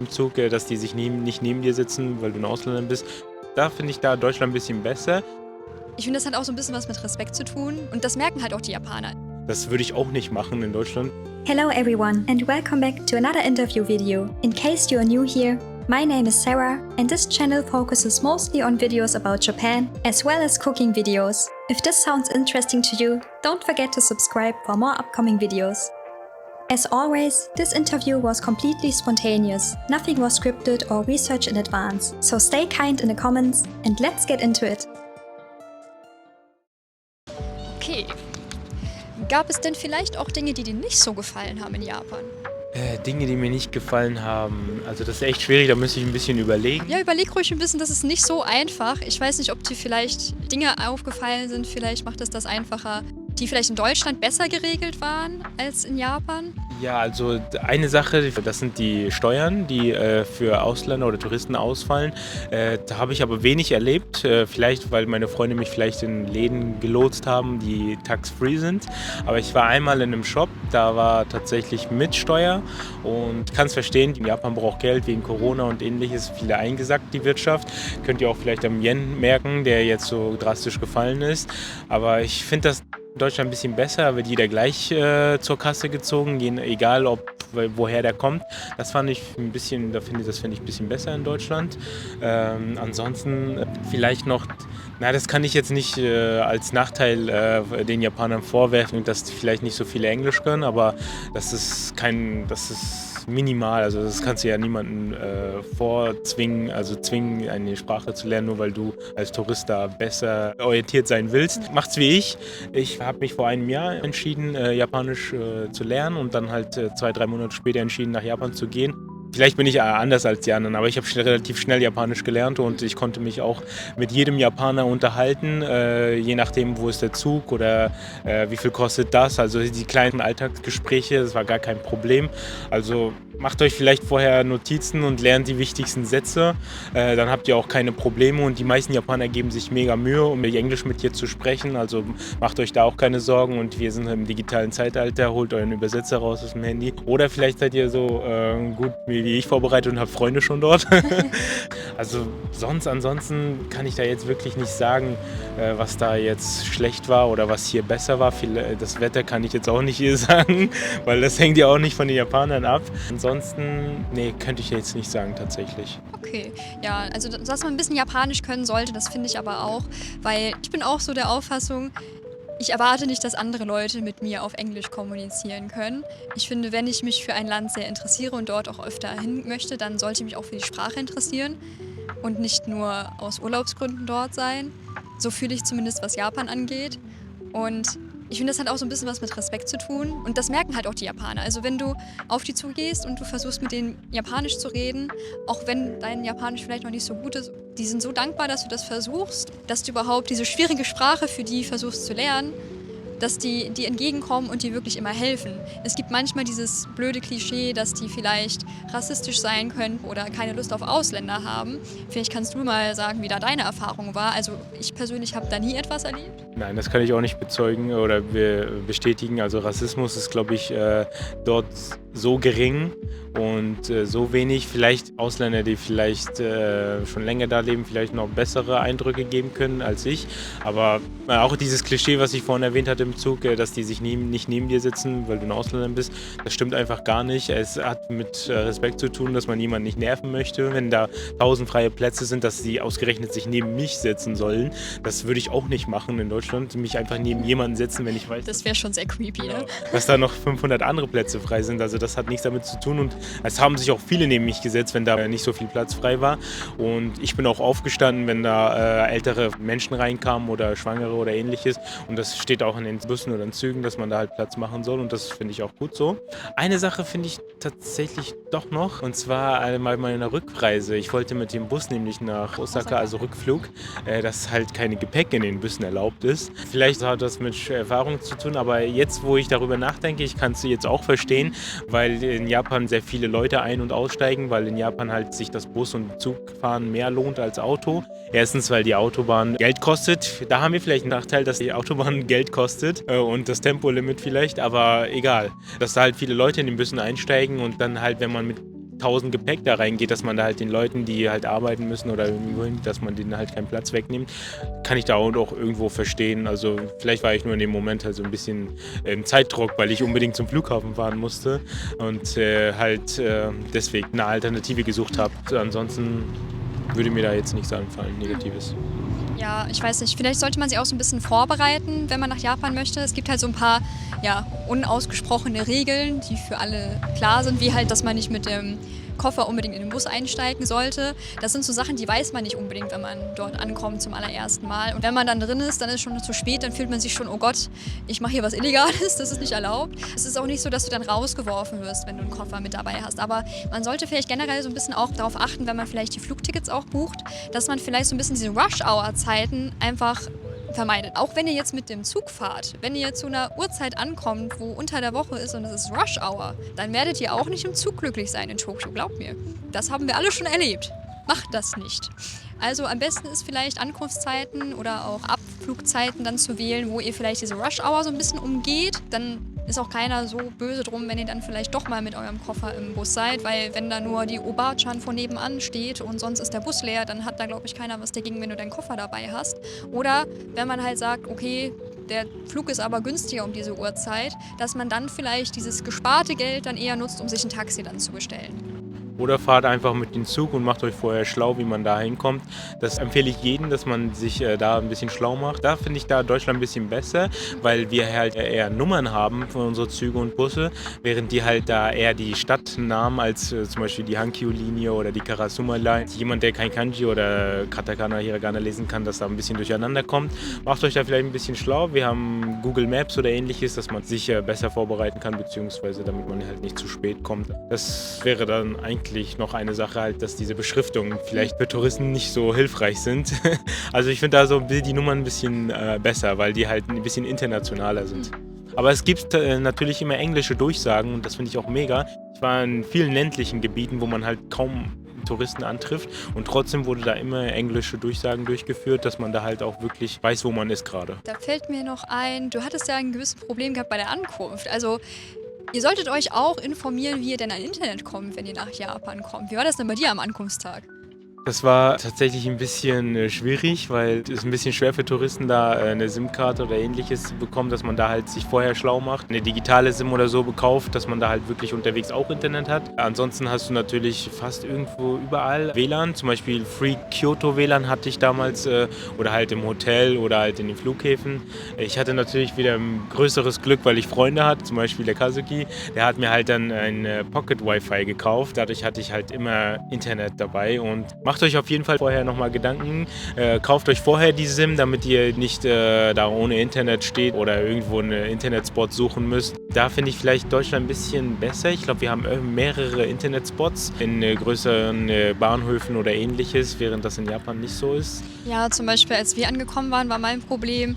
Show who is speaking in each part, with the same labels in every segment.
Speaker 1: im Zug, dass die sich nicht neben dir sitzen, weil du ein Ausländer bist. Da finde ich da Deutschland ein bisschen besser.
Speaker 2: Ich finde, das hat auch so ein bisschen was mit Respekt zu tun und das merken halt auch die Japaner.
Speaker 1: Das würde ich auch nicht machen in Deutschland.
Speaker 3: Hello everyone and welcome back to another interview video. In case you are new here, my name is Sarah and this channel focuses mostly on videos about Japan as well as cooking videos. If this sounds interesting to you, don't forget to subscribe for more upcoming videos. As always, this interview was completely spontaneous. Nothing was scripted or researched in advance. So stay kind in the comments and let's get into it.
Speaker 2: Okay. Gab es denn vielleicht auch Dinge, die dir nicht so gefallen haben in Japan?
Speaker 1: Dinge, die mir nicht gefallen haben. Also das ist echt schwierig, da müsste ich ein bisschen überlegen.
Speaker 2: Ja, überleg ruhig ein bisschen, das ist nicht so einfach. Ich weiß nicht, ob dir vielleicht Dinge aufgefallen sind, vielleicht macht es das einfacher, die vielleicht in Deutschland besser geregelt waren als in Japan.
Speaker 1: Ja, also eine Sache, das sind die Steuern, die für Ausländer oder Touristen ausfallen. Da habe ich aber wenig erlebt. Vielleicht, weil meine Freunde mich vielleicht in Läden gelotst haben, die tax-free sind. Aber ich war einmal in einem Shop, da war tatsächlich mit Steuer. Und ich kann es verstehen, Japan braucht Geld wegen Corona und ähnliches. Viele eingesackt, die Wirtschaft. Könnt ihr auch vielleicht am Yen merken, der jetzt so drastisch gefallen ist. Aber ich finde das in Deutschland ein bisschen besser, wird jeder gleich zur Kasse gezogen, egal woher der kommt. Das fand ich ein bisschen, das finde ich ein bisschen besser in Deutschland. Ansonsten vielleicht noch, das kann ich jetzt nicht als Nachteil den Japanern vorwerfen, dass die vielleicht nicht so viele Englisch können, aber das ist minimal, also das kannst du ja niemandem vorzwingen, also zwingen, eine Sprache zu lernen, nur weil du als Tourist da besser orientiert sein willst. Macht's wie ich. Ich habe mich vor einem Jahr entschieden, Japanisch zu lernen und dann halt 2-3 Monate später entschieden, nach Japan zu gehen. Vielleicht bin ich anders als die anderen, aber ich habe relativ schnell Japanisch gelernt und ich konnte mich auch mit jedem Japaner unterhalten, je nachdem, wo ist der Zug oder wie viel kostet das. Also die kleinen Alltagsgespräche, das war gar kein Problem. Also macht euch vielleicht vorher Notizen und lernt die wichtigsten Sätze, dann habt ihr auch keine Probleme und die meisten Japaner geben sich mega Mühe, um Englisch mit dir zu sprechen, also macht euch da auch keine Sorgen und wir sind im digitalen Zeitalter, holt euren Übersetzer raus aus dem Handy oder vielleicht seid ihr so gut wie ich vorbereitet und habe Freunde schon dort. Also ansonsten kann ich da jetzt wirklich nicht sagen, was da jetzt schlecht war oder was hier besser war. Das Wetter kann ich jetzt auch nicht hier sagen, weil das hängt ja auch nicht von den Japanern ab. Ansonsten, könnte ich jetzt nicht sagen tatsächlich.
Speaker 2: Okay, ja, also dass man ein bisschen Japanisch können sollte, das finde ich aber auch, weil ich bin auch so der Auffassung, ich erwarte nicht, dass andere Leute mit mir auf Englisch kommunizieren können. Ich finde, wenn ich mich für ein Land sehr interessiere und dort auch öfter hin möchte, dann sollte ich mich auch für die Sprache interessieren und nicht nur aus Urlaubsgründen dort sein. So fühle ich zumindest, was Japan angeht. Und ich finde, das hat auch so ein bisschen was mit Respekt zu tun und das merken halt auch die Japaner. Also wenn du auf die zugehst und du versuchst mit denen Japanisch zu reden, auch wenn dein Japanisch vielleicht noch nicht so gut ist, die sind so dankbar, dass du das versuchst, dass du überhaupt diese schwierige Sprache für die versuchst zu lernen, dass die entgegenkommen und dir wirklich immer helfen. Es gibt manchmal dieses blöde Klischee, dass die vielleicht rassistisch sein können oder keine Lust auf Ausländer haben. Vielleicht kannst du mal sagen, wie da deine Erfahrung war. Also ich persönlich habe da nie etwas erlebt.
Speaker 1: Nein, das kann ich auch nicht bezeugen oder bestätigen. Also Rassismus ist, glaube ich, dort so gering und so wenig. Vielleicht Ausländer, die vielleicht schon länger da leben, vielleicht noch bessere Eindrücke geben können als ich. Aber auch dieses Klischee, was ich vorhin erwähnt hatte im Zug, dass die sich nicht neben dir sitzen, weil du ein Ausländer bist, das stimmt einfach gar nicht. Es hat mit Respekt zu tun, dass man jemanden nicht nerven möchte. Wenn da 1000 freie Plätze sind, dass sie ausgerechnet sich neben mich setzen sollen, das würde ich auch nicht machen in Deutschland. Mich einfach neben jemanden setzen, wenn ich weiß,
Speaker 2: das wäre schon sehr creepy, ne?
Speaker 1: Dass da noch 500 andere Plätze frei sind. Also das hat nichts damit zu tun und es haben sich auch viele neben mich gesetzt, wenn da nicht so viel Platz frei war. Und ich bin auch aufgestanden, wenn da ältere Menschen reinkamen oder Schwangere oder ähnliches. Und das steht auch in den Bussen oder in Zügen, dass man da halt Platz machen soll und das finde ich auch gut so. Eine Sache finde ich tatsächlich doch noch und zwar bei meiner Rückreise. Ich wollte mit dem Bus nämlich nach Osaka, also Rückflug, dass halt keine Gepäck in den Bussen erlaubt ist. Vielleicht hat das mit Erfahrung zu tun, aber jetzt, wo ich darüber nachdenke, ich kann es jetzt auch verstehen, weil in Japan sehr viele Leute ein- und aussteigen, weil in Japan halt sich das Bus- und Zugfahren mehr lohnt als Auto. Erstens, weil die Autobahn Geld kostet. Da haben wir vielleicht einen Nachteil, dass die Autobahn Geld kostet und das Tempolimit vielleicht, aber egal. Dass da halt viele Leute in den Bussen einsteigen und dann halt, wenn man mit 1000 Gepäck da reingeht, dass man da halt den Leuten, die halt arbeiten müssen oder irgendwo hin, dass man denen halt keinen Platz wegnimmt, kann ich da auch irgendwo verstehen. Also vielleicht war ich nur in dem Moment halt so ein bisschen im Zeitdruck, weil ich unbedingt zum Flughafen fahren musste und deswegen eine Alternative gesucht habe. Ansonsten würde mir da jetzt nichts anfallen, Negatives.
Speaker 2: Ja, ich weiß nicht, vielleicht sollte man sich auch so ein bisschen vorbereiten, wenn man nach Japan möchte. Es gibt halt so ein paar, ja, unausgesprochene Regeln, die für alle klar sind, wie halt, dass man nicht mit dem Koffer unbedingt in den Bus einsteigen sollte. Das sind so Sachen, die weiß man nicht unbedingt, wenn man dort ankommt zum allerersten Mal. Und wenn man dann drin ist, dann ist es schon zu spät, dann fühlt man sich schon, oh Gott, ich mache hier was Illegales, das ist nicht erlaubt. Es ist auch nicht so, dass du dann rausgeworfen wirst, wenn du einen Koffer mit dabei hast. Aber man sollte vielleicht generell so ein bisschen auch darauf achten, wenn man vielleicht die Flugtickets auch bucht, dass man vielleicht so ein bisschen diese Rush-Hour-Zeiten einfach vermeidet. Auch wenn ihr jetzt mit dem Zug fahrt, wenn ihr zu einer Uhrzeit ankommt, wo unter der Woche ist und es ist Rush Hour, dann werdet ihr auch nicht im Zug glücklich sein in Tokio, glaubt mir. Das haben wir alle schon erlebt. Macht das nicht. Also am besten ist vielleicht Ankunftszeiten oder auch Abflugzeiten dann zu wählen, wo ihr vielleicht diese Rush Hour so ein bisschen umgeht. Dann ist auch keiner so böse drum, wenn ihr dann vielleicht doch mal mit eurem Koffer im Bus seid, weil wenn da nur die Oba-chan von nebenan steht und sonst ist der Bus leer, dann hat da, glaube ich, keiner was dagegen, wenn du deinen Koffer dabei hast. Oder wenn man halt sagt, okay, der Flug ist aber günstiger um diese Uhrzeit, dass man dann vielleicht dieses gesparte Geld dann eher nutzt, um sich ein Taxi dann zu bestellen.
Speaker 1: Oder fahrt einfach mit dem Zug und macht euch vorher schlau, wie man da hinkommt. Das empfehle ich jedem, dass man sich da ein bisschen schlau macht. Da finde ich da Deutschland ein bisschen besser, weil wir halt eher Nummern haben für unsere Züge und Busse, während die halt da eher die Stadtnamen als zum Beispiel die Hankyu-Linie oder die Karasuma-Line. Jemand, der kein Kanji oder Katakana, Hiragana lesen kann, dass da ein bisschen durcheinander kommt. Macht euch da vielleicht ein bisschen schlau. Wir haben Google Maps oder ähnliches, dass man sich besser vorbereiten kann, beziehungsweise damit man halt nicht zu spät kommt. Das wäre dann eigentlich noch eine Sache halt, dass diese Beschriftungen vielleicht für Touristen nicht so hilfreich sind. Also ich finde da so die Nummern ein bisschen besser, weil die halt ein bisschen internationaler sind. Aber es gibt natürlich immer englische Durchsagen und das finde ich auch mega. Ich war in vielen ländlichen Gebieten, wo man halt kaum Touristen antrifft und trotzdem wurde da immer englische Durchsagen durchgeführt, dass man da halt auch wirklich weiß, wo man ist gerade.
Speaker 2: Da fällt mir noch ein, du hattest ja ein gewisses Problem gehabt bei der Ankunft. Also ihr solltet euch auch informieren, wie ihr denn an Internet kommt, wenn ihr nach Japan kommt. Wie war das denn bei dir am Ankunftstag?
Speaker 1: Das war tatsächlich ein bisschen schwierig, weil es ist ein bisschen schwer für Touristen da eine SIM-Karte oder ähnliches zu bekommen, dass man da halt sich vorher schlau macht, eine digitale SIM oder so bekauft, dass man da halt wirklich unterwegs auch Internet hat. Ansonsten hast du natürlich fast irgendwo überall WLAN, zum Beispiel Free Kyoto WLAN hatte ich damals oder halt im Hotel oder halt in den Flughäfen. Ich hatte natürlich wieder ein größeres Glück, weil ich Freunde hatte, zum Beispiel der Kazuki, der hat mir halt dann ein Pocket Wi-Fi gekauft, dadurch hatte ich halt immer Internet dabei und macht euch auf jeden Fall vorher nochmal Gedanken. Kauft euch vorher die SIM, damit ihr nicht da ohne Internet steht oder irgendwo einen Internetspot suchen müsst. Da finde ich vielleicht Deutschland ein bisschen besser. Ich glaube, wir haben mehrere Internetspots in größeren Bahnhöfen oder ähnliches, während das in Japan nicht so ist.
Speaker 2: Ja, zum Beispiel, als wir angekommen waren, war mein Problem,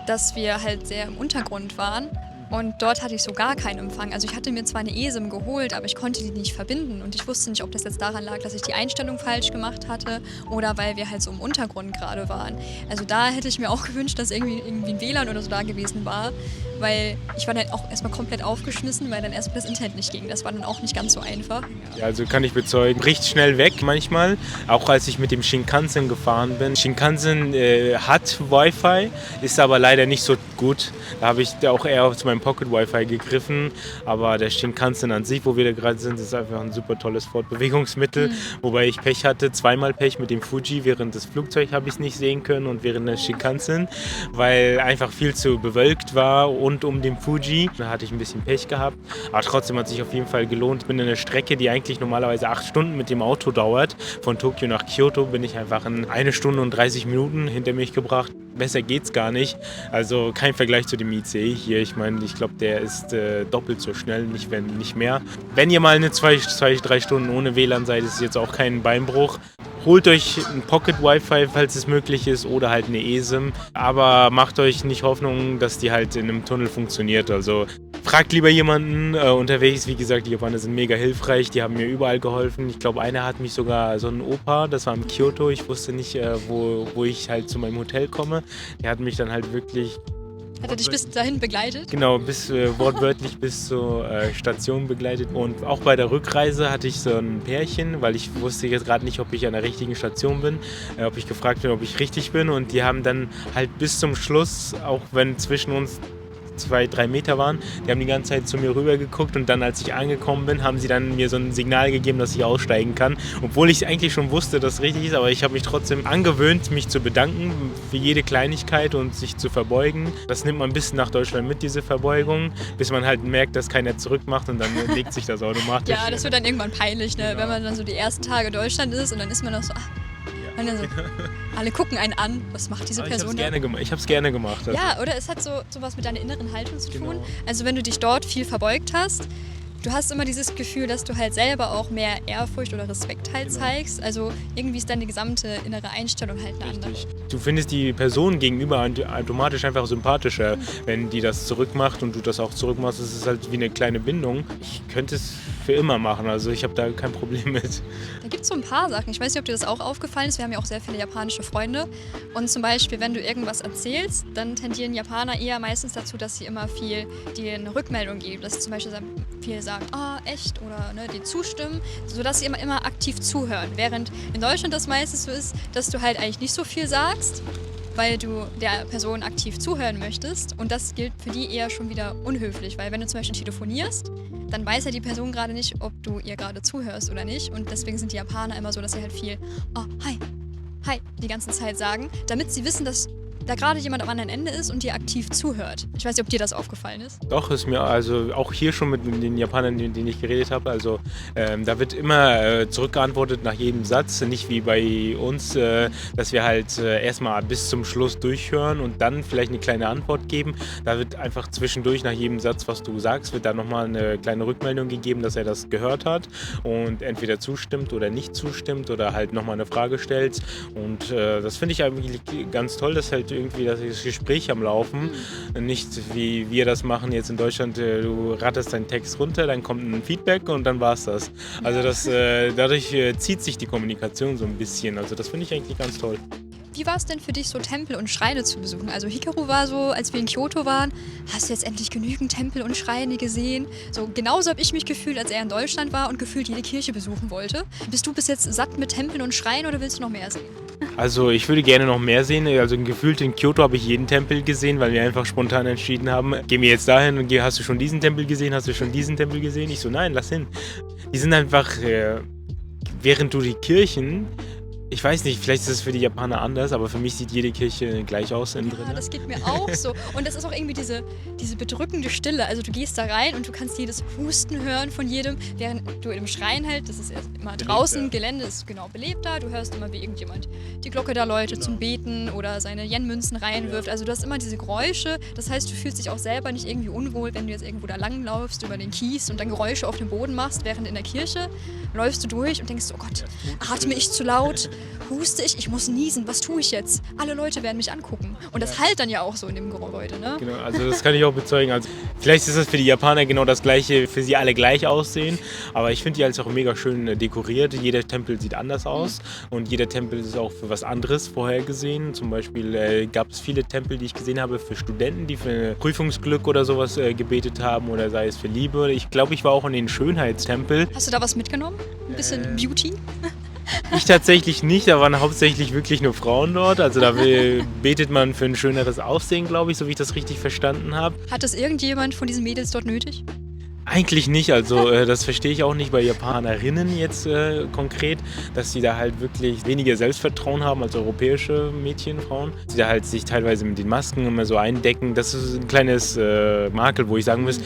Speaker 2: dass wir halt sehr im Untergrund waren. Und dort hatte ich so gar keinen Empfang. Also ich hatte mir zwar eine eSIM geholt, aber ich konnte die nicht verbinden. Und ich wusste nicht, ob das jetzt daran lag, dass ich die Einstellung falsch gemacht hatte oder weil wir halt so im Untergrund gerade waren. Also da hätte ich mir auch gewünscht, dass irgendwie ein WLAN oder so da gewesen war. Weil ich war dann auch erstmal komplett aufgeschmissen, weil dann erstmal das Internet nicht ging. Das war dann auch nicht ganz so einfach.
Speaker 1: Ja, also kann ich bezeugen, bricht schnell weg manchmal. Auch als ich mit dem Shinkansen gefahren bin. Shinkansen hat Wi-Fi, ist aber leider nicht so gut. Da habe ich auch eher zu meinem Pocket Wi-Fi gegriffen. Aber der Shinkansen an sich, wo wir da gerade sind, ist einfach ein super tolles Fortbewegungsmittel. Wobei ich Pech hatte, zweimal Pech mit dem Fuji. Während des Flugzeugs habe ich es nicht sehen können und während des Shinkansen, weil einfach viel zu bewölkt war und um den Fuji. Da hatte ich ein bisschen Pech gehabt. Aber trotzdem hat sich auf jeden Fall gelohnt. Ich bin eine Strecke, die eigentlich normalerweise 8 Stunden mit dem Auto dauert. Von Tokio nach Kyoto bin ich einfach in 1 Stunde und 30 Minuten hinter mich gebracht. Besser geht's gar nicht. Also kein Vergleich zu dem ICE hier. Ich meine, ich glaube, der ist doppelt so schnell, nicht mehr. Wenn ihr mal eine 2-3 Stunden ohne WLAN seid, ist es jetzt auch kein Beinbruch. Holt euch ein Pocket Wi-Fi, falls es möglich ist, oder halt eine eSIM. Aber macht euch nicht Hoffnung, dass die halt in einem Tunnel funktioniert. Also fragt lieber jemanden unterwegs. Wie gesagt, die Japaner sind mega hilfreich. Die haben mir überall geholfen. Ich glaube, einer hat mich sogar, so ein Opa, das war in Kyoto. Ich wusste nicht, wo ich halt zu meinem Hotel komme. Der hat mich dann halt wirklich
Speaker 2: Hat er dich bis dahin begleitet?
Speaker 1: Genau, wortwörtlich bis zur Station begleitet. Und auch bei der Rückreise hatte ich so ein Pärchen, weil ich wusste jetzt gerade nicht, ob ich an der richtigen Station bin, ob ich gefragt bin, ob ich richtig bin. Und die haben dann halt bis zum Schluss, auch wenn zwischen uns 2-3 Meter waren, die haben die ganze Zeit zu mir rüber geguckt und dann, als ich angekommen bin, haben sie dann mir so ein Signal gegeben, dass ich aussteigen kann. Obwohl ich eigentlich schon wusste, dass es richtig ist, aber ich habe mich trotzdem angewöhnt, mich zu bedanken für jede Kleinigkeit und sich zu verbeugen. Das nimmt man ein bisschen nach Deutschland mit, diese Verbeugung, bis man halt merkt, dass keiner zurückmacht und dann legt sich das automatisch.
Speaker 2: Ja, das wird dann irgendwann peinlich, ne?
Speaker 1: Genau.
Speaker 2: Wenn man dann so die ersten Tage in Deutschland ist und dann ist man noch so, und dann so, alle gucken einen an, was macht diese
Speaker 1: Aber
Speaker 2: Person da?
Speaker 1: ich habe es gerne gemacht. Also.
Speaker 2: Ja, oder es hat so was mit deiner inneren Haltung zu tun.
Speaker 1: Genau.
Speaker 2: Also wenn du dich dort viel verbeugt hast, du hast immer dieses Gefühl, dass du halt selber auch mehr Ehrfurcht oder Respekt halt zeigst. Also irgendwie ist deine gesamte innere Einstellung halt eine andere.
Speaker 1: Richtig. Du findest die Person gegenüber automatisch einfach sympathischer, wenn die das zurückmacht und du das auch zurückmachst. Es ist halt wie eine kleine Bindung. Ich könnte es für immer machen, also ich habe da kein Problem mit.
Speaker 2: Da gibt es so ein paar Sachen. Ich weiß nicht, ob dir das auch aufgefallen ist. Wir haben ja auch sehr viele japanische Freunde. Und zum Beispiel, wenn du irgendwas erzählst, dann tendieren Japaner eher meistens dazu, dass sie immer viel dir eine Rückmeldung geben. Dass sie zum Beispiel viel sagen, echt, oder ne, die zustimmen, sodass sie immer aktiv zuhören. Während in Deutschland das meistens so ist, dass du halt eigentlich nicht so viel sagst, weil du der Person aktiv zuhören möchtest. Und das gilt für die eher schon wieder unhöflich, weil wenn du zum Beispiel telefonierst, dann weiß ja die Person gerade nicht, ob du ihr gerade zuhörst oder nicht. Und deswegen sind die Japaner immer so, dass sie halt viel hi, die ganze Zeit sagen, damit sie wissen, dass da gerade jemand am anderen Ende ist und dir aktiv zuhört. Ich weiß nicht, ob dir das aufgefallen ist.
Speaker 1: Doch, ist mir also auch hier schon mit den Japanern, mit denen ich geredet habe, also da wird immer zurückgeantwortet nach jedem Satz, nicht wie bei uns, dass wir halt erstmal bis zum Schluss durchhören und dann vielleicht eine kleine Antwort geben. Da wird einfach zwischendurch nach jedem Satz, was du sagst, wird dann nochmal eine kleine Rückmeldung gegeben, dass er das gehört hat und entweder zustimmt oder nicht zustimmt oder halt nochmal eine Frage stellt. Und das finde ich eigentlich ganz toll, dass halt irgendwie das Gespräch am Laufen. Nicht wie wir das machen jetzt in Deutschland, du ratterst deinen Text runter, dann kommt ein Feedback und dann war's das. Also dadurch zieht sich die Kommunikation so ein bisschen. Also das finde ich eigentlich ganz toll.
Speaker 2: Wie war es denn für dich, so Tempel und Schreine zu besuchen? Also Hikaru war so, als wir in Kyoto waren, hast du jetzt endlich genügend Tempel und Schreine gesehen? So genauso habe ich mich gefühlt, als er in Deutschland war und gefühlt jede Kirche besuchen wollte. Bist du bis jetzt satt mit Tempeln und Schreinen oder willst du noch mehr sehen?
Speaker 1: Also ich würde gerne noch mehr sehen. Also gefühlt in Kyoto habe ich jeden Tempel gesehen, weil wir einfach spontan entschieden haben, gehen wir jetzt dahin und hast du schon diesen Tempel gesehen, hast du schon diesen Tempel gesehen? Ich so, nein, lass hin. Die sind einfach, während du die Kirchen, ich weiß nicht, vielleicht ist es für die Japaner anders, aber für mich sieht jede Kirche gleich aus innen drin.
Speaker 2: Ja, das geht mir auch so. Und das ist auch irgendwie diese bedrückende Stille. Also du gehst da rein und du kannst jedes Husten hören von jedem, während du im Schrein halt, das ist erst immer draußen, Gelände ist genau belebt da. Du hörst immer, wie irgendjemand die Glocke da läutet zum Beten oder seine Yen-Münzen reinwirft. Also du hast immer diese Geräusche. Das heißt, du fühlst dich auch selber nicht irgendwie unwohl, wenn du jetzt irgendwo da langlaufst über den Kies und dann Geräusche auf dem Boden machst, während in der Kirche läufst du durch und denkst, oh Gott, atme ich zu laut? Huste ich muss niesen, was tue ich jetzt? Alle Leute werden mich angucken. Und das halt dann ja auch so in dem Gebäude, ne?
Speaker 1: Genau, also das kann ich auch bezeugen. Also vielleicht ist das für die Japaner genau das Gleiche, für sie alle gleich aussehen, aber ich finde die alles auch mega schön dekoriert. Jeder Tempel sieht anders aus und jeder Tempel ist auch für was anderes vorhergesehen. Zum Beispiel gab es viele Tempel, die ich gesehen habe, für Studenten, die für Prüfungsglück oder sowas gebetet haben oder sei es für Liebe. Ich glaube, ich war auch in den Schönheitstempel.
Speaker 2: Hast du da was mitgenommen? Ein bisschen Beauty?
Speaker 1: Ich tatsächlich nicht, da waren hauptsächlich wirklich nur Frauen dort. Also da betet man für ein schöneres Aussehen, glaube ich, so wie ich das richtig verstanden habe.
Speaker 2: Hat das irgendjemand von diesen Mädels dort nötig?
Speaker 1: Eigentlich nicht, also das verstehe ich auch nicht bei Japanerinnen jetzt konkret, dass sie da halt wirklich weniger Selbstvertrauen haben als europäische Mädchen, Frauen. Sie da halt sich teilweise mit den Masken immer so eindecken. Das ist ein kleines Makel, wo ich sagen muss,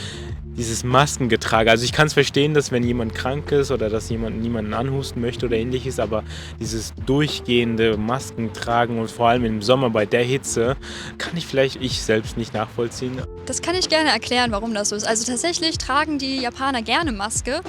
Speaker 1: dieses Maskengetrage. Also ich kann es verstehen, dass wenn jemand krank ist oder dass jemand niemanden anhusten möchte oder ähnliches, aber dieses durchgehende Maskentragen und vor allem im Sommer bei der Hitze, kann ich selbst nicht nachvollziehen.
Speaker 2: Das kann ich gerne erklären, warum das so ist. Also tatsächlich tragen die Japaner gerne Maske.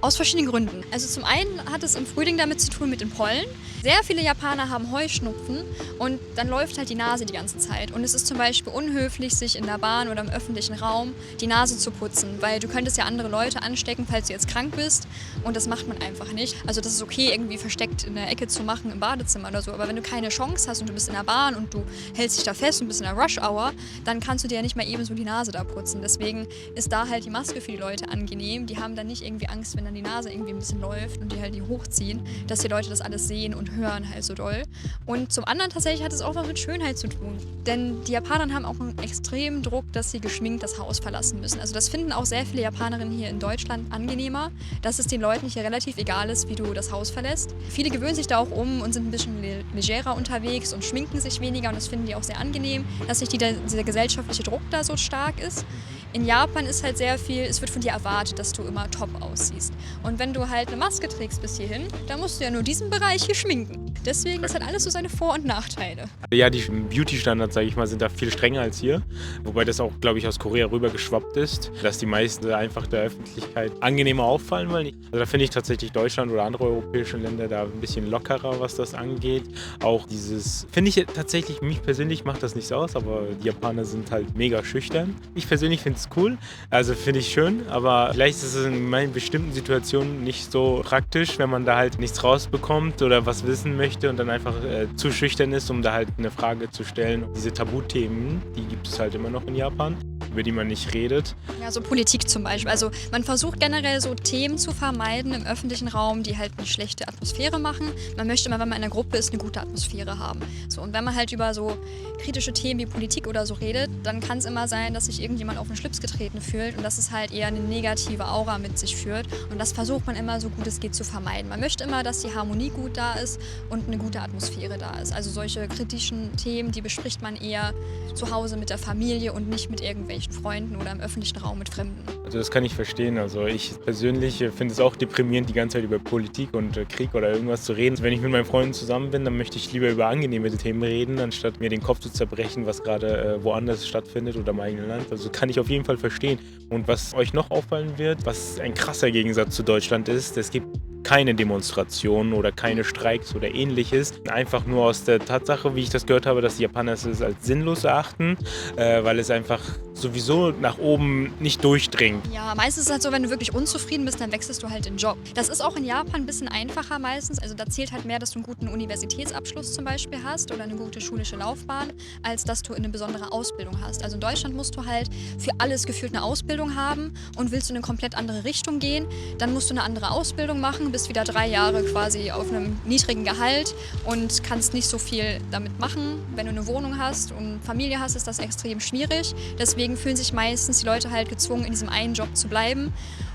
Speaker 2: Aus verschiedenen Gründen. Also zum einen hat es im Frühling damit zu tun mit den Pollen. Sehr viele Japaner haben Heuschnupfen und dann läuft halt die Nase die ganze Zeit. Und es ist zum Beispiel unhöflich, sich in der Bahn oder im öffentlichen Raum die Nase zu putzen, weil du könntest ja andere Leute anstecken, falls du jetzt krank bist. Und das macht man einfach nicht. Also das ist okay, irgendwie versteckt in der Ecke zu machen im Badezimmer oder so. Aber wenn du keine Chance hast und du bist in der Bahn und du hältst dich da fest und bist in der Rush-Hour, dann kannst du dir ja nicht mal eben so die Nase da putzen. Deswegen ist da halt die Maske für die Leute angenehm. Die haben dann nicht irgendwie Angst, wenn dann die Nase irgendwie ein bisschen läuft und die halt die hochziehen, dass die Leute das alles sehen und hören halt so doll. Und zum anderen tatsächlich hat es auch was mit Schönheit zu tun. Denn die Japaner haben auch einen extremen Druck, dass sie geschminkt das Haus verlassen müssen. Also das finden auch sehr viele Japanerinnen hier in Deutschland angenehmer, dass es den Leuten hier relativ egal ist, wie du das Haus verlässt. Viele gewöhnen sich da auch um und sind ein bisschen legerer unterwegs und schminken sich weniger und das finden die auch sehr angenehm, dass nicht dieser gesellschaftliche Druck da so stark ist. In Japan ist halt sehr viel, es wird von dir erwartet, dass du immer top aussiehst. Und wenn du halt eine Maske trägst bis hierhin, dann musst du ja nur diesen Bereich hier schminken. Deswegen ist halt alles so seine Vor- und Nachteile.
Speaker 1: Ja, die Beauty-Standards, sage ich mal, sind da viel strenger als hier. Wobei das auch, glaube ich, aus Korea rüber geschwappt ist, dass die meisten einfach der Öffentlichkeit angenehmer auffallen wollen. Also da finde ich tatsächlich Deutschland oder andere europäische Länder da ein bisschen lockerer, was das angeht. Auch dieses, finde ich tatsächlich, mich persönlich macht das nichts aus, aber die Japaner sind halt mega schüchtern. Ich persönlich finde es cool, also finde ich schön, aber vielleicht ist es in meinen bestimmten Situationen nicht so praktisch, wenn man da halt nichts rausbekommt oder was wissen möchte und dann einfach zu schüchtern ist, um da halt eine Frage zu stellen. Diese Tabuthemen, die gibt es halt immer noch in Japan, über die man nicht redet.
Speaker 2: Ja, so Politik zum Beispiel. Also man versucht generell so Themen zu vermeiden im öffentlichen Raum, die halt eine schlechte Atmosphäre machen. Man möchte immer, wenn man in einer Gruppe ist, eine gute Atmosphäre haben. So, und wenn man halt über so kritische Themen wie Politik oder so redet, dann kann es immer sein, dass sich irgendjemand auf den Schlips getreten fühlt und dass es halt eher eine negative Aura mit sich führt. Und das versucht man immer so gut es geht zu vermeiden. Man möchte immer, dass die Harmonie gut da ist und eine gute Atmosphäre da ist. Also solche kritischen Themen, die bespricht man eher zu Hause mit der Familie und nicht mit irgendwelchen Freunden oder im öffentlichen Raum mit Fremden.
Speaker 1: Also das kann ich verstehen. Also ich persönlich finde es auch deprimierend, die ganze Zeit über Politik und Krieg oder irgendwas zu reden. Wenn ich mit meinen Freunden zusammen bin, dann möchte ich lieber über angenehme Themen reden, anstatt mir den Kopf zu zerbrechen, was gerade woanders stattfindet oder im eigenen Land. Also kann ich auf jeden Fall verstehen. Und was euch noch auffallen wird, was ein krasser Gegensatz zu Deutschland ist, es gibt keine Demonstrationen oder keine Streiks oder ähnliches. Einfach nur aus der Tatsache, wie ich das gehört habe, dass die Japaner es als sinnlos erachten, weil es einfach sowieso nach oben nicht durchdringt.
Speaker 2: Ja, meistens ist es halt so, wenn du wirklich unzufrieden bist, dann wechselst du halt den Job. Das ist auch in Japan ein bisschen einfacher meistens. Also da zählt halt mehr, dass du einen guten Universitätsabschluss zum Beispiel hast oder eine gute schulische Laufbahn, als dass du eine besondere Ausbildung hast. Also in Deutschland musst du halt für alles gefühlt eine Ausbildung haben und willst du in eine komplett andere Richtung gehen, dann musst du eine andere Ausbildung machen, bist wieder 3 Jahre quasi auf einem niedrigen Gehalt und kannst nicht so viel damit machen. Wenn du eine Wohnung hast und Familie hast, ist das extrem schwierig. Deswegen fühlen sich meistens die Leute halt gezwungen, in diesem einen Job zu bleiben.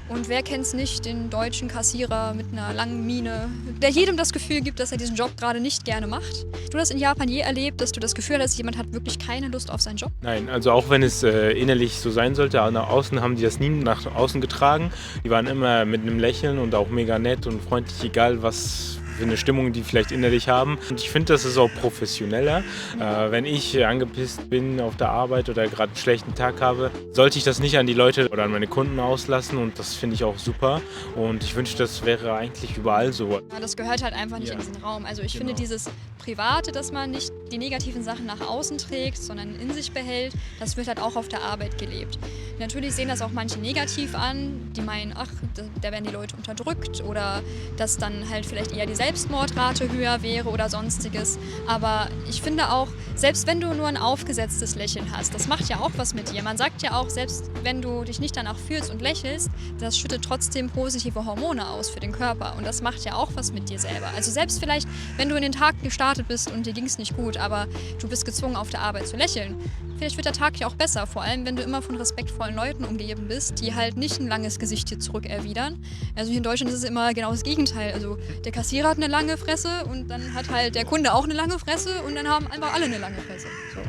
Speaker 2: Und wer kennt es nicht, den deutschen Kassierer mit einer langen Miene, der jedem das Gefühl gibt, dass er diesen Job gerade nicht gerne macht. Du hast in Japan je erlebt, dass du das Gefühl hast, jemand hat wirklich keine Lust auf seinen Job?
Speaker 1: Nein, also auch wenn es innerlich so sein sollte, nach außen haben die das nie nach außen getragen. Die waren immer mit einem Lächeln und auch mega nett und freundlich, egal was für eine Stimmung die vielleicht innerlich haben. Und ich finde, das ist auch professioneller. Wenn ich angepisst bin auf der Arbeit oder gerade einen schlechten Tag habe, sollte ich das nicht an die Leute oder an meine Kunden auslassen und das finde ich auch super. Und ich wünschte, das wäre eigentlich überall so.
Speaker 2: Ja, das gehört halt einfach nicht in diesen Raum. Also ich finde dieses Private, dass man nicht die negativen Sachen nach außen trägt, sondern in sich behält, das wird halt auch auf der Arbeit gelebt. Natürlich sehen das auch manche negativ an, die meinen, ach, da werden die Leute unterdrückt oder dass dann halt vielleicht eher die Selbstmordrate höher wäre oder sonstiges. Aber ich finde auch, selbst wenn du nur ein aufgesetztes Lächeln hast, das macht ja auch was mit dir. Man sagt ja auch, selbst wenn du dich nicht danach fühlst und lächelst, das schüttet trotzdem positive Hormone aus für den Körper und das macht ja auch was mit dir selber. Also selbst vielleicht, wenn du in den Tag gestartet bist und dir ging es nicht gut, aber du bist gezwungen auf der Arbeit zu lächeln, vielleicht wird der Tag ja auch besser, vor allem wenn du immer von respektvollen Leuten umgeben bist, die halt nicht ein langes Gesicht dir zurückerwidern. Also hier in Deutschland ist es immer genau das Gegenteil. Also der Kassierer hat eine lange Fresse und dann hat halt der Kunde auch eine lange Fresse und dann haben einfach alle eine lange Fresse. So.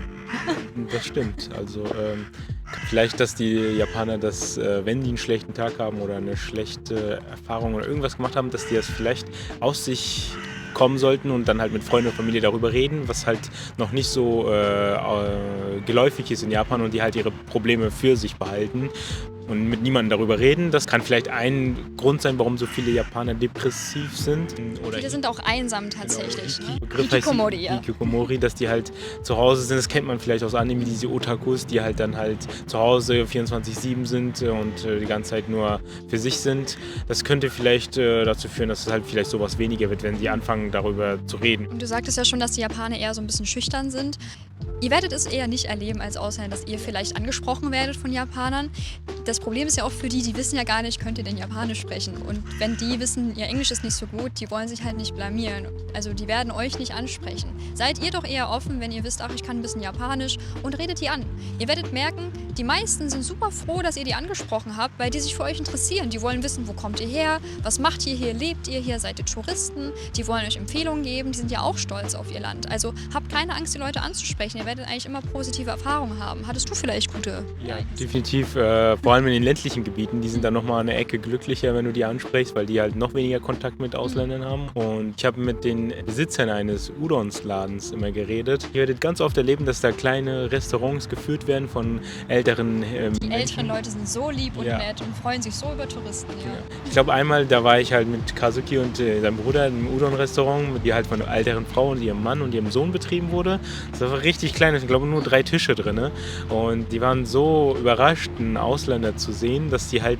Speaker 1: Das stimmt. Also vielleicht, dass die Japaner das, wenn die einen schlechten Tag haben oder eine schlechte Erfahrung oder irgendwas gemacht haben, dass die das vielleicht aus sich kommen sollten und dann halt mit Freunden und Familie darüber reden, was halt noch nicht so geläufig ist in Japan und die halt ihre Probleme für sich behalten. und mit niemandem darüber reden. Das kann vielleicht ein Grund sein, warum so viele Japaner depressiv sind. Oder
Speaker 2: Viele sind auch einsam tatsächlich.
Speaker 1: Genau,
Speaker 2: Ne?
Speaker 1: Begriff
Speaker 2: Hikikomori,
Speaker 1: heißt
Speaker 2: ja.
Speaker 1: Hikikomori, dass die halt zu Hause sind. Das kennt man vielleicht aus Anime, diese Otakus, die halt dann halt zu Hause 24/7 sind und die ganze Zeit nur für sich sind. Das könnte vielleicht dazu führen, dass es halt vielleicht sowas weniger wird, wenn sie anfangen, darüber zu reden.
Speaker 2: Und du sagtest ja schon, dass die Japaner eher so ein bisschen schüchtern sind. Ihr werdet es eher nicht erleben als Ausländer, dass ihr vielleicht angesprochen werdet von Japanern. Das Problem ist ja auch für die, die wissen ja gar nicht, könnt ihr denn Japanisch sprechen. Und wenn die wissen, ihr Englisch ist nicht so gut, die wollen sich halt nicht blamieren. Also die werden euch nicht ansprechen. Seid ihr doch eher offen, wenn ihr wisst, ach, ich kann ein bisschen Japanisch, und redet die an. Ihr werdet merken, die meisten sind super froh, dass ihr die angesprochen habt, weil die sich für euch interessieren. Die wollen wissen, wo kommt ihr her, was macht ihr hier, lebt ihr hier, seid ihr Touristen. Die wollen euch Empfehlungen geben, die sind ja auch stolz auf ihr Land. Also habt keine Angst, die Leute anzusprechen. Ihr werdet eigentlich immer positive Erfahrungen haben. Hattest du vielleicht gute?
Speaker 1: Ja, definitiv. Vor allem in den ländlichen Gebieten, die sind dann nochmal eine Ecke glücklicher, wenn du die ansprichst, weil die halt noch weniger Kontakt mit Ausländern haben. Und ich habe mit den Besitzern eines Udons-Ladens immer geredet. Ihr werdet ganz oft erleben, dass da kleine Restaurants geführt werden von älteren
Speaker 2: Die älteren Leute sind so lieb und
Speaker 1: Ja.
Speaker 2: nett und freuen sich so über Touristen. Ja.
Speaker 1: Ich glaube, einmal, da war ich halt mit Kazuki und seinem Bruder im Udon-Restaurant, die halt von einer älteren Frau und ihrem Mann und ihrem Sohn betrieben wurde. Das war richtig klein, ich glaube nur 3 Tische drin. Und die waren so überrascht, einen Ausländer zu sehen, dass die halt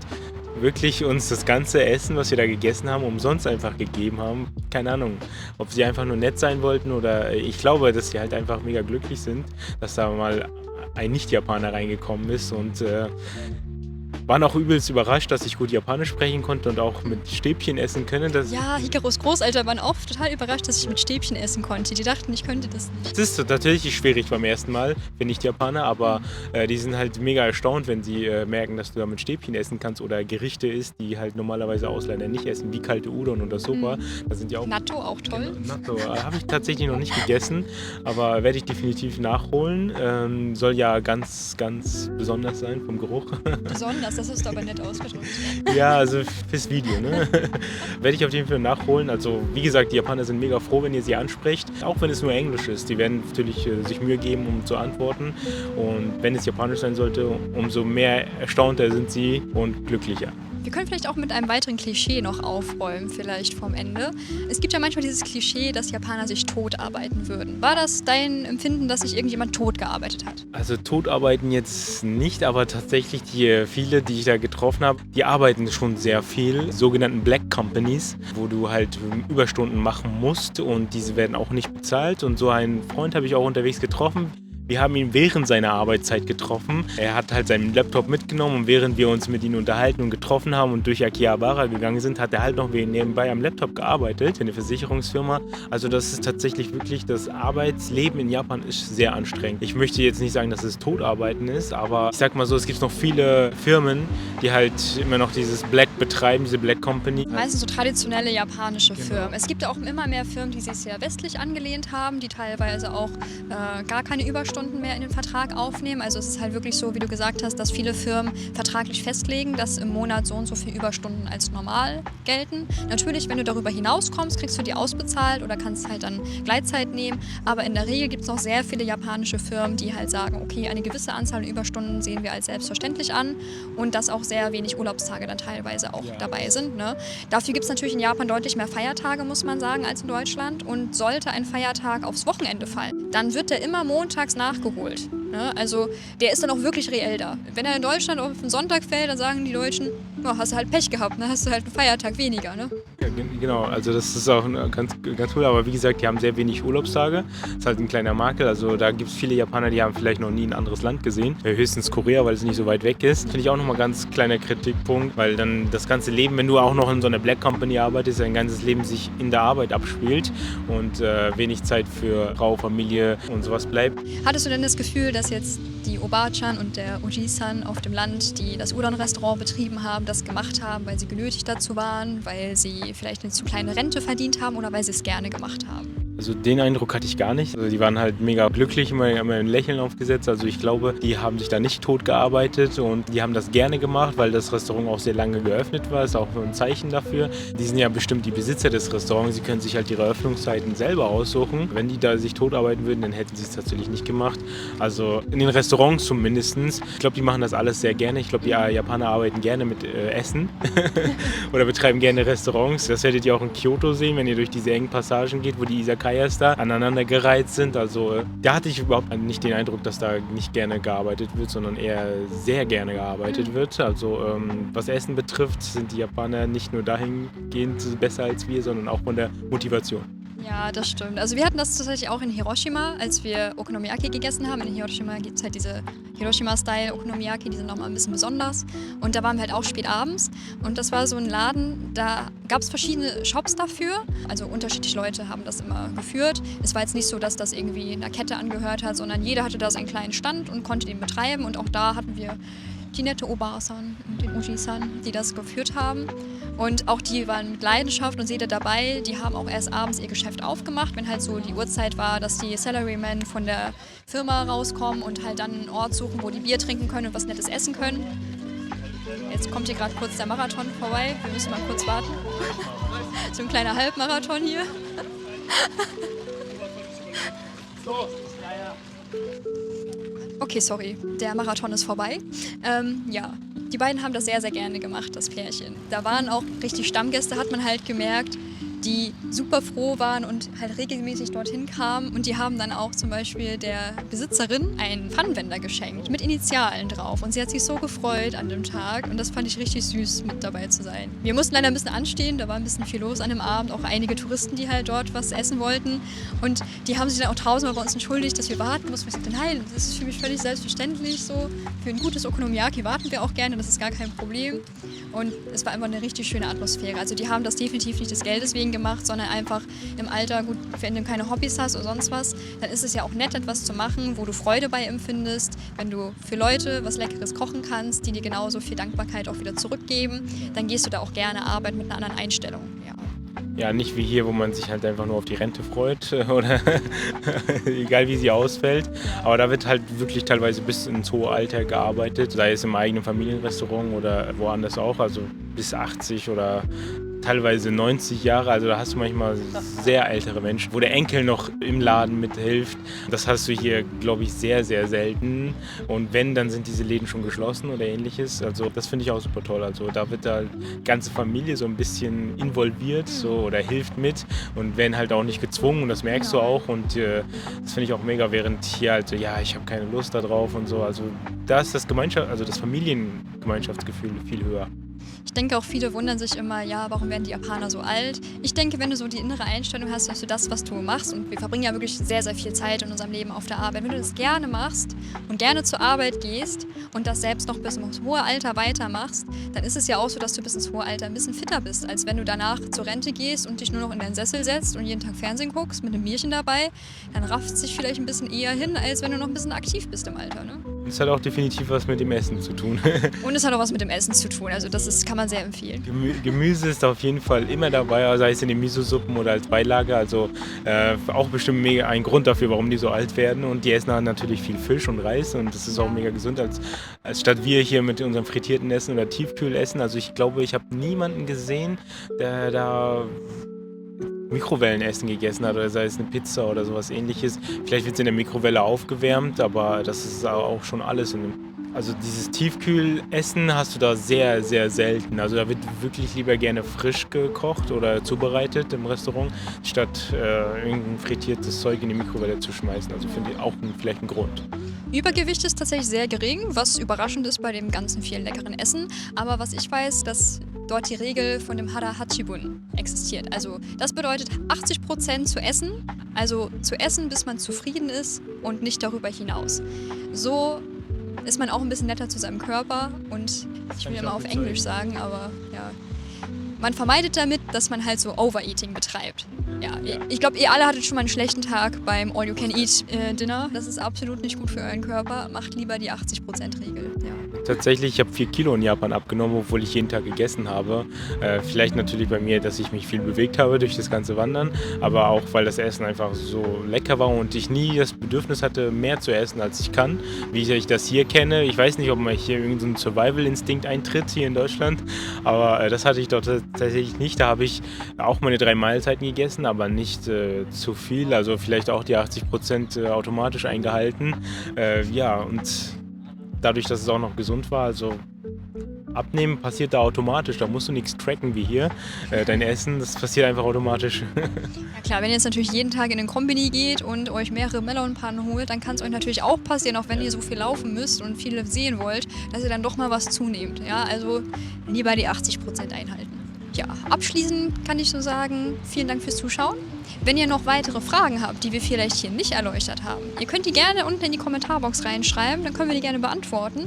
Speaker 1: wirklich uns das ganze Essen, was wir da gegessen haben, umsonst einfach gegeben haben. Keine Ahnung, ob sie einfach nur nett sein wollten oder ich glaube, dass sie halt einfach mega glücklich sind, dass da mal ein Nicht-Japaner reingekommen ist und waren auch übelst überrascht, dass ich gut Japanisch sprechen konnte und auch mit Stäbchen essen können.
Speaker 2: Ja, Hikaros Großeltern waren auch total überrascht, dass ich mit Stäbchen essen konnte. Die dachten, ich könnte das nicht.
Speaker 1: Das ist tatsächlich schwierig beim ersten Mal für Nicht-Japaner, aber die sind halt mega erstaunt, wenn sie merken, dass du da mit Stäbchen essen kannst oder Gerichte isst, die halt normalerweise Ausländer nicht essen, wie kalte Udon oder Soba. Da sind ja auch
Speaker 2: Natto auch toll.
Speaker 1: Natto habe ich tatsächlich noch nicht gegessen, aber werde ich definitiv nachholen. Soll ja ganz, ganz besonders sein vom Geruch.
Speaker 2: Besonders, das ist aber nett ausgedrückt.
Speaker 1: Ja, also fürs Video, ne? Werde ich auf jeden Fall nachholen. Also wie gesagt, die Japaner sind mega froh, wenn ihr sie ansprecht, auch wenn es nur Englisch ist. Die werden natürlich sich Mühe geben, um zu antworten. Und wenn es Japanisch sein sollte, umso mehr erstaunter sind sie und glücklicher.
Speaker 2: Wir können vielleicht auch mit einem weiteren Klischee noch aufräumen, vielleicht vom Ende. Es gibt ja manchmal dieses Klischee, dass Japaner sich tot arbeiten würden. War das dein Empfinden, dass sich irgendjemand tot gearbeitet hat?
Speaker 1: Also tot arbeiten jetzt nicht, aber tatsächlich viele, die ich da getroffen habe, die arbeiten schon sehr viel. Sogenannten Black Companies, wo du halt Überstunden machen musst und diese werden auch nicht bezahlt. Und so einen Freund habe ich auch unterwegs getroffen. Wir haben ihn während seiner Arbeitszeit getroffen. Er hat halt seinen Laptop mitgenommen und während wir uns mit ihm unterhalten und getroffen haben und durch Akihabara gegangen sind, hat er halt noch nebenbei am Laptop gearbeitet für eine Versicherungsfirma. Also das ist tatsächlich wirklich, das Arbeitsleben in Japan ist sehr anstrengend. Ich möchte jetzt nicht sagen, dass es Totarbeiten ist, aber ich sag mal so, es gibt noch viele Firmen, die halt immer noch dieses Black betreiben, diese Black Company.
Speaker 2: Meistens so traditionelle japanische
Speaker 1: Genau.
Speaker 2: Firmen. Es gibt ja auch immer mehr Firmen, die sich sehr westlich angelehnt haben, die teilweise auch gar keine Überstunden mehr in den Vertrag aufnehmen. Also es ist halt wirklich so, wie du gesagt hast, dass viele Firmen vertraglich festlegen, dass im Monat so und so viele Überstunden als normal gelten. Natürlich, wenn du darüber hinauskommst, kriegst du die ausbezahlt oder kannst halt dann Gleitzeit nehmen. Aber in der Regel gibt es noch sehr viele japanische Firmen, die halt sagen, okay, eine gewisse Anzahl an Überstunden sehen wir als selbstverständlich an und dass auch sehr wenig Urlaubstage dann teilweise auch dabei sind. Ne? Dafür gibt es natürlich in Japan deutlich mehr Feiertage, muss man sagen, als in Deutschland. Und sollte ein Feiertag aufs Wochenende fallen, dann wird der immer montags nachgeholt. Ne? Also der ist dann auch wirklich reell da. Wenn er in Deutschland auf einen Sonntag fällt, dann sagen die Deutschen, oh, hast du halt Pech gehabt, ne? Hast du halt einen Feiertag weniger. Ne?
Speaker 1: Ja, genau, also das ist auch ganz, ganz cool, aber wie gesagt, die haben sehr wenig Urlaubstage. Das ist halt ein kleiner Makel, also da gibt es viele Japaner, die haben vielleicht noch nie ein anderes Land gesehen. Höchstens Korea, weil es nicht so weit weg ist. Finde ich auch nochmal ganz kleiner Kritikpunkt, weil dann das ganze Leben, wenn du auch noch in so einer Black Company arbeitest, dein ganzes Leben sich in der Arbeit abspielt und wenig Zeit für Frau, Familie und sowas bleibt.
Speaker 2: Hattest du denn das Gefühl, dass jetzt die Oba-chan und der Oji-san auf dem Land, die das Udon-Restaurant betrieben haben, das gemacht haben, weil sie genötigt dazu waren, weil sie vielleicht eine zu kleine Rente verdient haben oder weil sie es gerne gemacht haben?
Speaker 1: Also den Eindruck hatte ich gar nicht. Also die waren halt mega glücklich, immer ein Lächeln aufgesetzt. Also ich glaube, die haben sich da nicht tot gearbeitet und die haben das gerne gemacht, weil das Restaurant auch sehr lange geöffnet war. Ist auch ein Zeichen dafür. Die sind ja bestimmt die Besitzer des Restaurants. Sie können sich halt ihre Öffnungszeiten selber aussuchen. Wenn die da sich tot arbeiten würden, dann hätten sie es tatsächlich nicht gemacht. Also in den Restaurants zumindest. Ich glaube, die machen das alles sehr gerne. Ich glaube, die Japaner arbeiten gerne mit Essen oder betreiben gerne Restaurants. Das werdet ihr auch in Kyoto sehen, wenn ihr durch diese engen Passagen geht, wo die Izakayas da aneinandergereiht sind. Also da hatte ich überhaupt nicht den Eindruck, dass da nicht gerne gearbeitet wird, sondern eher sehr gerne gearbeitet wird. Also was Essen betrifft, sind die Japaner nicht nur dahingehend besser als wir, sondern auch von der Motivation.
Speaker 2: Ja, das stimmt. Also wir hatten das tatsächlich auch in Hiroshima, als wir Okonomiyaki gegessen haben. In Hiroshima gibt es halt diese Hiroshima-Style Okonomiyaki, die sind nochmal ein bisschen besonders. Und da waren wir halt auch spät abends. Und das war so ein Laden, da gab es verschiedene Shops dafür. Also unterschiedliche Leute haben das immer geführt. Es war jetzt nicht so, dass das irgendwie einer Kette angehört hat, sondern jeder hatte da seinen kleinen Stand und konnte den betreiben. Und auch da hatten wir die nette Oba-san und den Uji-san, die das geführt haben. Und auch die waren mit Leidenschaft und Seele dabei. Die haben auch erst abends ihr Geschäft aufgemacht, wenn halt so die Uhrzeit war, dass die Salarymen von der Firma rauskommen und halt dann einen Ort suchen, wo die Bier trinken können und was Nettes essen können. Jetzt kommt hier gerade kurz der Marathon vorbei. Wir müssen mal kurz warten. So ein kleiner Halbmarathon hier. Okay, sorry, der Marathon ist vorbei. Ja, die beiden haben das sehr, sehr gerne gemacht, das Pärchen. Da waren auch richtig Stammgäste, hat man halt gemerkt, die super froh waren und halt regelmäßig dorthin kamen. Und die haben dann auch zum Beispiel der Besitzerin einen Pfannenwender geschenkt mit Initialen drauf. Und sie hat sich so gefreut an dem Tag und das fand ich richtig süß, mit dabei zu sein. Wir mussten leider ein bisschen anstehen, da war ein bisschen viel los an dem Abend. Auch einige Touristen, die halt dort was essen wollten. Und die haben sich dann auch tausendmal bei uns entschuldigt, dass wir warten mussten. Ich sagte, nein, das ist für mich völlig selbstverständlich so. Für ein gutes Okonomiyaki warten wir auch gerne, das ist gar kein Problem. Und es war einfach eine richtig schöne Atmosphäre. Also die haben das definitiv nicht des Geldes wegen gemacht, sondern einfach im Alter, gut, wenn du keine Hobbys hast oder sonst was, dann ist es ja auch nett, etwas zu machen, wo du Freude bei empfindest. Wenn du für Leute was Leckeres kochen kannst, die dir genauso viel Dankbarkeit auch wieder zurückgeben, dann gehst du da auch gerne arbeiten mit einer anderen Einstellung. Ja.
Speaker 1: Ja, nicht wie hier, wo man sich halt einfach nur auf die Rente freut oder egal wie sie ausfällt. Aber da wird halt wirklich teilweise bis ins hohe Alter gearbeitet, sei es im eigenen Familienrestaurant oder woanders auch, also bis 80 oder teilweise 90 Jahre, also da hast du manchmal sehr ältere Menschen, wo der Enkel noch im Laden mithilft. Das hast du hier, glaube ich, sehr, sehr selten. Und wenn, dann sind diese Läden schon geschlossen oder ähnliches. Also das finde ich auch super toll. Also da wird da die ganze Familie so ein bisschen involviert so, oder hilft mit und werden halt auch nicht gezwungen und das merkst du auch. Und das finde ich auch mega, während hier halt so, ja, ich habe keine Lust da drauf und so. Also da ist das das Familiengemeinschaftsgefühl viel höher.
Speaker 2: Ich denke auch, viele wundern sich immer, ja, warum werden die Japaner so alt? Ich denke, wenn du so die innere Einstellung hast, dass du das, was du machst, und wir verbringen ja wirklich sehr, sehr viel Zeit in unserem Leben auf der Arbeit, wenn du das gerne machst und gerne zur Arbeit gehst und das selbst noch bis ins hohe Alter weitermachst, dann ist es ja auch so, dass du bis ins hohe Alter ein bisschen fitter bist, als wenn du danach zur Rente gehst und dich nur noch in deinen Sessel setzt und jeden Tag Fernsehen guckst mit einem Bierchen dabei, dann rafft es sich vielleicht ein bisschen eher hin, als wenn du noch ein bisschen aktiv bist im Alter, ne?
Speaker 1: Es hat auch definitiv was mit dem Essen zu tun.
Speaker 2: Und es hat auch was mit dem Essen zu tun, also kann man sehr empfehlen.
Speaker 1: Gemüse ist auf jeden Fall immer dabei, sei es in den Miso-Suppen oder als Beilage. Also auch bestimmt mega ein Grund dafür, warum die so alt werden. Und die essen natürlich viel Fisch und Reis und das ist auch mega gesund, als statt wir hier mit unserem frittierten Essen oder Tiefkühlessen. Also ich glaube, ich habe niemanden gesehen, der da Mikrowellenessen gegessen hat oder sei es eine Pizza oder sowas ähnliches. Vielleicht wird es in der Mikrowelle aufgewärmt, aber das ist auch schon alles Also dieses Tiefkühlessen hast du da sehr, sehr selten. Also da wird wirklich lieber gerne frisch gekocht oder zubereitet im Restaurant, statt irgendein frittiertes Zeug in die Mikrowelle zu schmeißen. Also finde ich auch vielleicht ein Grund.
Speaker 2: Übergewicht ist tatsächlich sehr gering, was überraschend ist bei dem ganzen vielen leckeren Essen. Aber was ich weiß, dass dort die Regel von dem Hara Hachibun existiert. Also das bedeutet 80% zu essen, also zu essen, bis man zufrieden ist und nicht darüber hinaus. So ist man auch ein bisschen netter zu seinem Körper und ich will immer auf Englisch sagen, aber ja, man vermeidet damit, dass man halt so Overeating betreibt. Ja, ich glaube, ihr alle hattet schon mal einen schlechten Tag beim All-You-Can-Eat-Dinner. Das ist absolut nicht gut für euren Körper. Macht lieber die 80%-Regel. Ja.
Speaker 1: Tatsächlich, ich habe 4 Kilo in Japan abgenommen, obwohl ich jeden Tag gegessen habe. Vielleicht natürlich bei mir, dass ich mich viel bewegt habe durch das ganze Wandern, aber auch, weil das Essen einfach so lecker war und ich nie das Bedürfnis hatte, mehr zu essen, als ich kann, wie ich das hier kenne. Ich weiß nicht, ob man hier irgendein Survival-Instinkt eintritt hier in Deutschland, aber das hatte ich dort tatsächlich nicht. Da habe ich auch meine 3 Mahlzeiten gegessen, aber nicht zu viel, also vielleicht auch die 80% automatisch eingehalten. Ja, und dadurch, dass es auch noch gesund war, also Abnehmen passiert da automatisch, da musst du nichts tracken wie hier. Dein Essen, das passiert einfach automatisch.
Speaker 2: Ja klar, wenn ihr jetzt natürlich jeden Tag in den Kombini geht und euch mehrere Melonpannen holt, dann kann es euch natürlich auch passieren, auch wenn ihr so viel laufen müsst und viele sehen wollt, dass ihr dann doch mal was zunehmt. Ja, also lieber die 80% einhalten. Ja, abschließend kann ich so sagen, vielen Dank fürs Zuschauen. Wenn ihr noch weitere Fragen habt, die wir vielleicht hier nicht erleuchtet haben, ihr könnt die gerne unten in die Kommentarbox reinschreiben, dann können wir die gerne beantworten.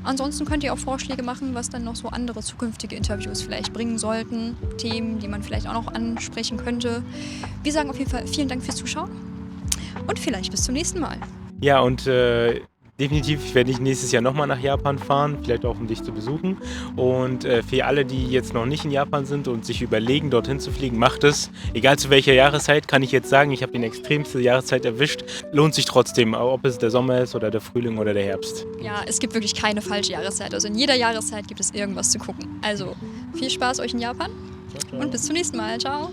Speaker 2: Ansonsten könnt ihr auch Vorschläge machen, was dann noch so andere zukünftige Interviews vielleicht bringen sollten, Themen, die man vielleicht auch noch ansprechen könnte. Wir sagen auf jeden Fall vielen Dank fürs Zuschauen und vielleicht bis zum nächsten Mal.
Speaker 1: Ja, und definitiv werde ich nächstes Jahr nochmal nach Japan fahren, vielleicht auch um dich zu besuchen. Und für alle, die jetzt noch nicht in Japan sind und sich überlegen, dorthin zu fliegen, macht es. Egal zu welcher Jahreszeit, kann ich jetzt sagen, ich habe die extremste Jahreszeit erwischt. Lohnt sich trotzdem, ob es der Sommer ist oder der Frühling oder der Herbst.
Speaker 2: Ja, es gibt wirklich keine falsche Jahreszeit. Also in jeder Jahreszeit gibt es irgendwas zu gucken. Also viel Spaß euch in Japan
Speaker 1: Ciao, ciao.
Speaker 2: und bis zum nächsten Mal. Ciao.